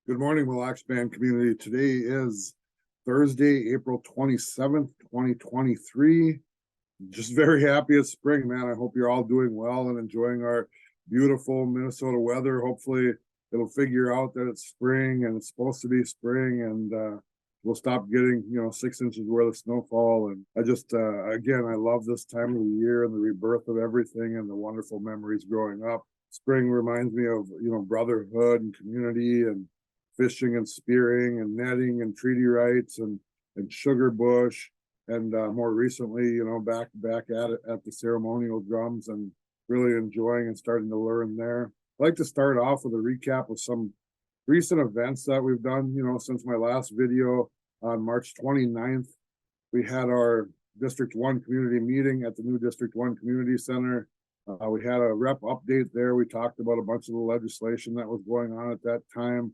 Good morning, Mille Lacs Band community. Today is Thursday, April 27th, 2023. Just very happy it's spring, man. I hope you're all doing well and enjoying our beautiful Minnesota weather. Hopefully it'll figure out that it's spring and it's supposed to be spring, and we'll stop getting, 6 inches worth of snowfall. And again, I love this time of the year and the rebirth of everything and the wonderful memories growing up. Spring reminds me of, brotherhood and community and fishing and spearing and netting and treaty rights and sugar bush, and more recently, back at it at the ceremonial drums and really enjoying and starting to learn there. I'd like to start off with a recap of some recent events that we've done, since my last video on March 29th. We had our District 1 community meeting at the new District 1 Community Center. We had a rep update there. We talked about a bunch of the legislation that was going on at that time.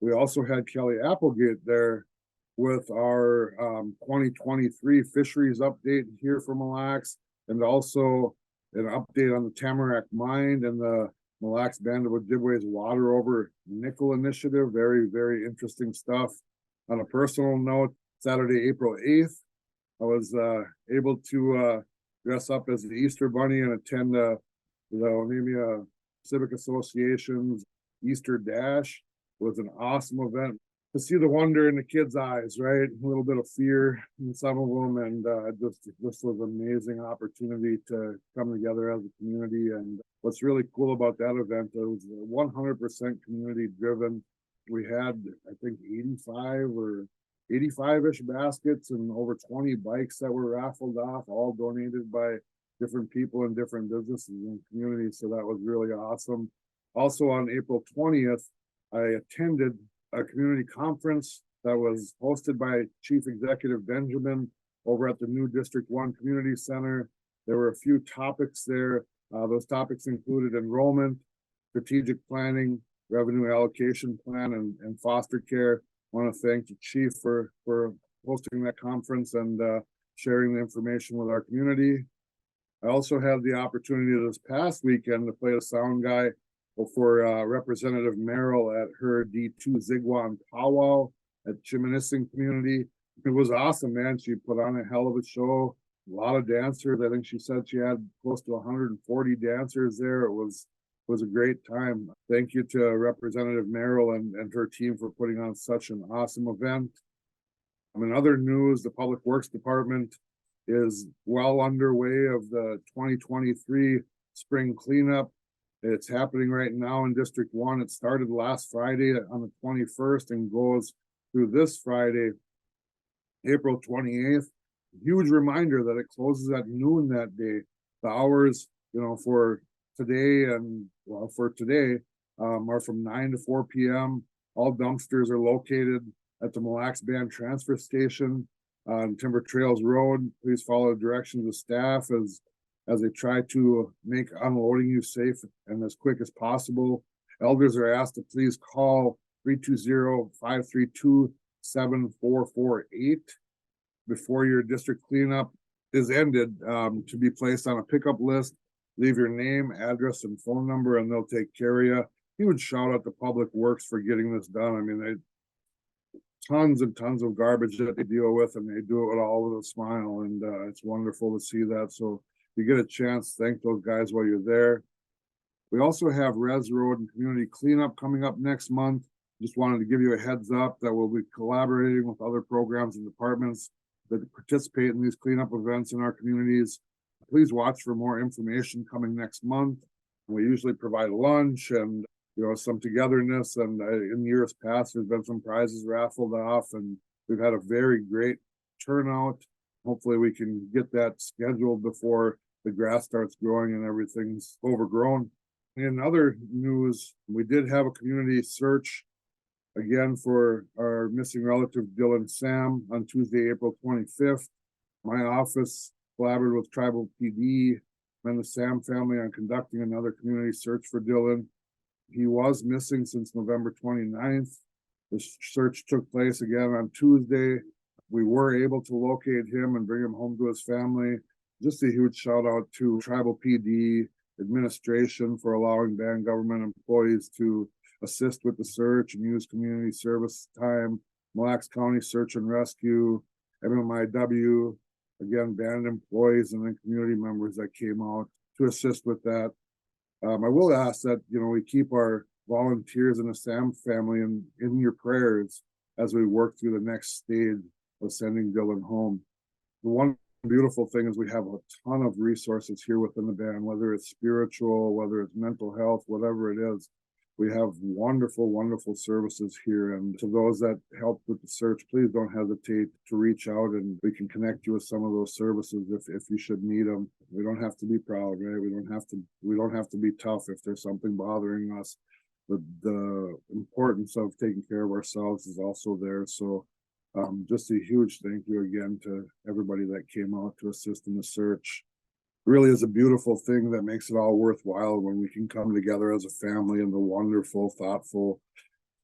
We also had Kelly Applegate there with our 2023 fisheries update here from Mille Lacs, and also an update on the Tamarack Mine and the Mille Lacs Band of Ojibwe's Water Over Nickel Initiative. Very, very interesting stuff. On a personal note, Saturday, April 8th, I was able to dress up as the Easter Bunny and attend the Onamia Civic Association's Easter Dash. It was an awesome event to see the wonder in the kids' eyes, right? A little bit of fear in some of them, and this was an amazing opportunity to come together as a community. And what's really cool about that event, it was 100% community driven. We had, I think, 85-ish baskets and over 20 bikes that were raffled off, all donated by different people and different businesses and communities. So that was really awesome. Also on April 20th, I attended a community conference that was hosted by Chief Executive Benjamin over at the new District 1 Community Center. There were a few topics there. Those topics included enrollment, strategic planning, revenue allocation plan, and foster care. I want to thank the Chief for hosting that conference and sharing the information with our community. I also had the opportunity this past weekend to play a sound guy for Representative Merrill at her D2 Zigwan powwow at Chiminising community. It was awesome, man. She put on a hell of a show. A lot of dancers. I think she said she had close to 140 dancers there. It was a great time. Thank you to Representative Merrill and her team for putting on such an awesome event. In other news, the Public Works Department is well underway of the 2023 spring cleanup. It's happening right now in District 1. It started last Friday on the 21st and goes through this Friday, April 28th. Huge reminder that it closes at noon that day. The hours, for today are from 9 to 4 p.m. All dumpsters are located at the Mille Lacs Band transfer station on Timber Trails Road. Please follow the directions of staff as they try to make unloading you safe and as quick as possible. Elders are asked to please call 320-532-7448 before your district cleanup is ended, to be placed on a pickup list. Leave your name, address, and phone number, and they'll take care of you. Huge shout out to Public Works for getting this done. They tons and tons of garbage that they deal with, and they do it all with a smile, and it's wonderful to see that. So if you get a chance, thank those guys while you're there. We also have Res Road and Community Cleanup coming up next month. Just wanted to give you a heads up that we'll be collaborating with other programs and departments that participate in these cleanup events in our communities. Please watch for more information coming next month. We usually provide a lunch and some togetherness, and in years past there's been some prizes raffled off, and we've had a very great turnout. Hopefully we can get that scheduled before the grass starts growing and everything's overgrown. In other news, we did have a community search again for our missing relative Dylan Sam on Tuesday, April 25th. My office collaborated with Tribal PD and the Sam family on conducting another community search for Dylan. He was missing since November 29th. The search took place again on Tuesday. We were able to locate him and bring him home to his family. Just a huge shout out to Tribal PD administration for allowing band government employees to assist with the search and use community service time, Mille Lacs County Search and Rescue, MMIW, again, band employees and then community members that came out to assist with that. I will ask that, we keep our volunteers and the Sam family in your prayers as we work through the next stage of sending Dylan home. The one beautiful thing is we have a ton of resources here within the band, whether it's spiritual, whether it's mental health, whatever it is. We have wonderful, wonderful services here. And to those that helped with the search, please don't hesitate to reach out and we can connect you with some of those services if you should need them. We don't have to be proud, right? We don't have to be tough if there's something bothering us. But the importance of taking care of ourselves is also there. So just a huge thank you again to everybody that came out to assist in the search. Really is a beautiful thing that makes it all worthwhile when we can come together as a family in the wonderful, thoughtful,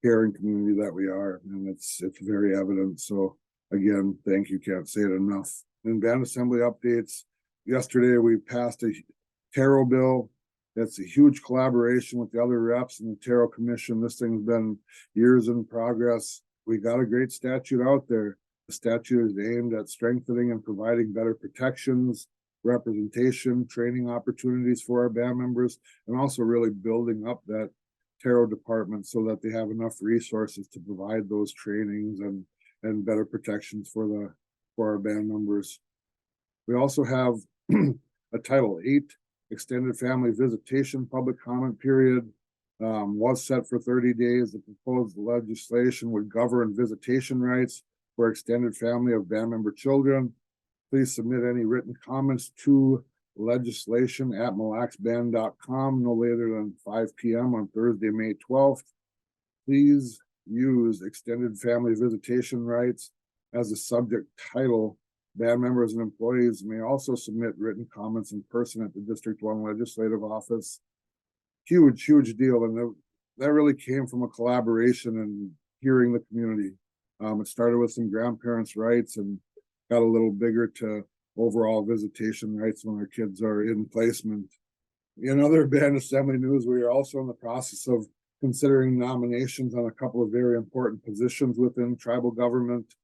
caring community that we are. And it's very evident. So again, thank you. Can't say it enough. In band assembly updates, yesterday we passed a tarot bill. That's a huge collaboration with the other reps and the tarot commission. This thing's been years in progress. We got a great statute out there. The statute is aimed at strengthening and providing better protections, representation, training opportunities for our band members, and also really building up that tarot department so that they have enough resources to provide those trainings and better protections for our band members. We also have a Title VIII extended family visitation public comment period. Was set for 30 days. The proposed legislation would govern visitation rights for extended family of band member children. Please submit any written comments to legislation@millacsband.com no later than 5 p.m. on Thursday, May 12th. Please use extended family visitation rights as a subject title. Band members and employees may also submit written comments in person at the District 1 Legislative Office. Huge deal. And that really came from a collaboration and hearing the community. It started with some grandparents' rights and got a little bigger to overall visitation rights when our kids are in placement. In other band assembly news, we are also in the process of considering nominations on a couple of very important positions within tribal government.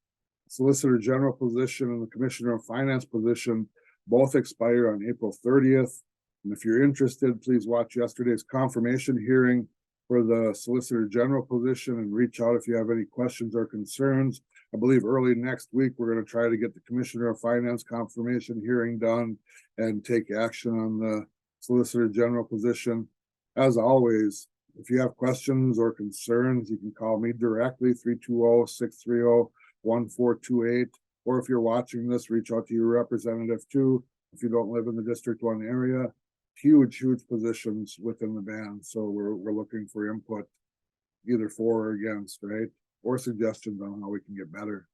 Solicitor General position and the Commissioner of Finance position both expire on April 30th. And if you're interested, please watch yesterday's confirmation hearing for the Solicitor General position and reach out if you have any questions or concerns. I believe early next week, we're going to try to get the Commissioner of Finance confirmation hearing done and take action on the Solicitor General position. As always, if you have questions or concerns, you can call me directly, 320-630-1428. Or if you're watching this, reach out to your representative too. If you don't live in the District 1 area, huge positions within the band. So we're looking for input either for or against, right? Or suggestions on how we can get better.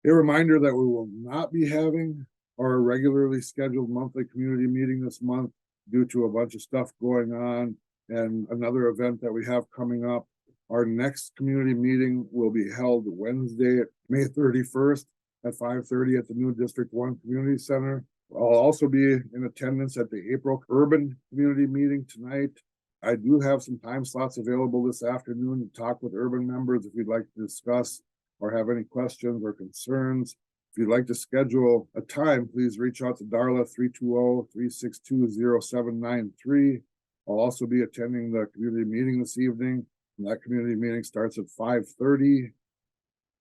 A reminder that we will not be having our regularly scheduled monthly community meeting this month due to a bunch of stuff going on and another event that we have coming up. Our next community meeting will be held Wednesday, May 31st at 5:30 at the new District 1 Community Center. I'll also be in attendance at the April Urban Community Meeting tonight. I do have some time slots available this afternoon to talk with urban members if you'd like to discuss or have any questions or concerns. If you'd like to schedule a time, please reach out to Darla 320-362-0793. I'll also be attending the community meeting this evening. And that community meeting starts at 5:30.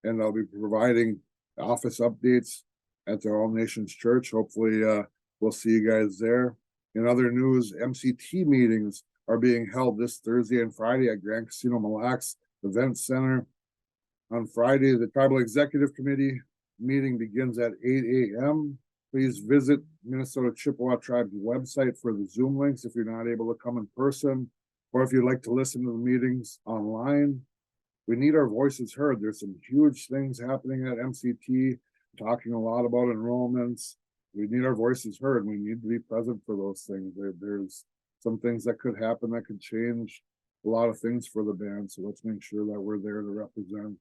And I'll be providing office updates at the All Nations Church. Hopefully we'll see you guys there. In other news, MCT meetings are being held this Thursday and Friday at Grand Casino Mille Lacs Event Center. On Friday, the Tribal Executive Committee meeting begins at 8 a.m. Please visit Minnesota Chippewa Tribe's website for the Zoom links if you're not able to come in person, or if you'd like to listen to the meetings online. We need our voices heard. There's some huge things happening at MCT, talking a lot about enrollments. We need our voices heard. We need to be present for those things. There's some things that could happen that could change a lot of things for the band. So let's make sure that we're there to represent.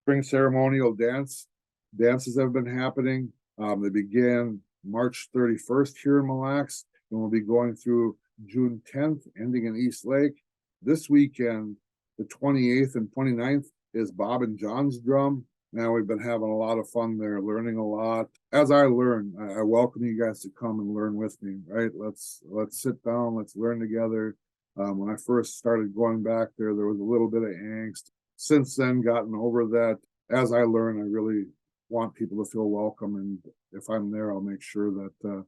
Spring ceremonial dances have been happening. They began March 31st here in Mille Lacs, and we'll be going through June 10th, ending in East Lake. This weekend, the 28th and 29th, is Bob and John's drum. Now we've been having a lot of fun there, learning a lot. As I learn, I welcome you guys to come and learn with me, right? Let's sit down, let's learn together. When I first started going back there, there was a little bit of angst. Since then, gotten over that. As I learn, I really want people to feel welcome. And if I'm there, I'll make sure that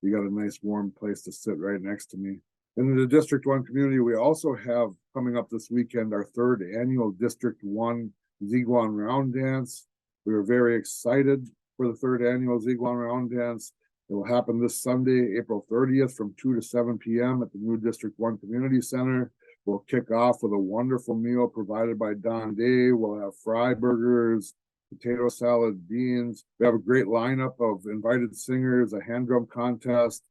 you got a nice warm place to sit right next to me. In the District 1 community, we also have coming up this weekend our 3rd annual District 1 Ziguan Round Dance. We are very excited for the 3rd annual Ziguan Round Dance. It will happen this Sunday, April 30th from 2 to 7 p.m. at the new District 1 Community Center. We'll kick off with a wonderful meal provided by Don Day. We'll have fry burgers, potato salad, beans. We have a great lineup of invited singers, a hand drum contest,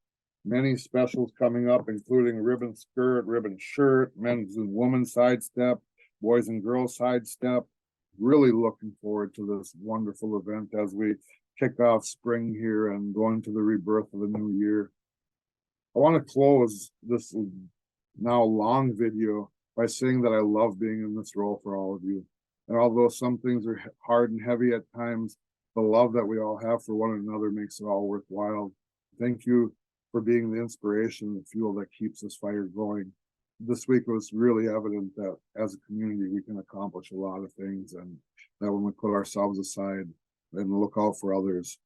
many specials coming up, including a ribbon skirt, ribbon shirt, men's and women's sidestep, boys and girls sidestep. Really looking forward to this wonderful event as we kick off spring here and go into the rebirth of the new year. I want to close this now long video by saying that I love being in this role for all of you. And although some things are hard and heavy at times, the love that we all have for one another makes it all worthwhile. Thank you for being the inspiration and fuel that keeps this fire going. This week it was really evident that as a community, we can accomplish a lot of things, and that when we put ourselves aside and look out for others,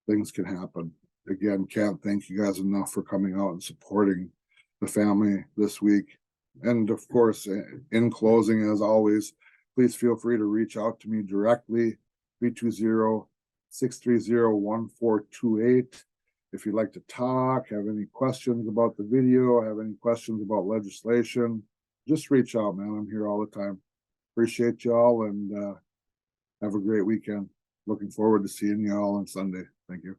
things can happen. Again, can't thank you guys enough for coming out and supporting the family this week. And of course, in closing, as always, please feel free to reach out to me directly, 320-630-1428. If you'd like to talk, have any questions about the video, have any questions about legislation, just reach out, man. I'm here all the time. Appreciate y'all, and have a great weekend. Looking forward to seeing you all on Sunday. Thank you.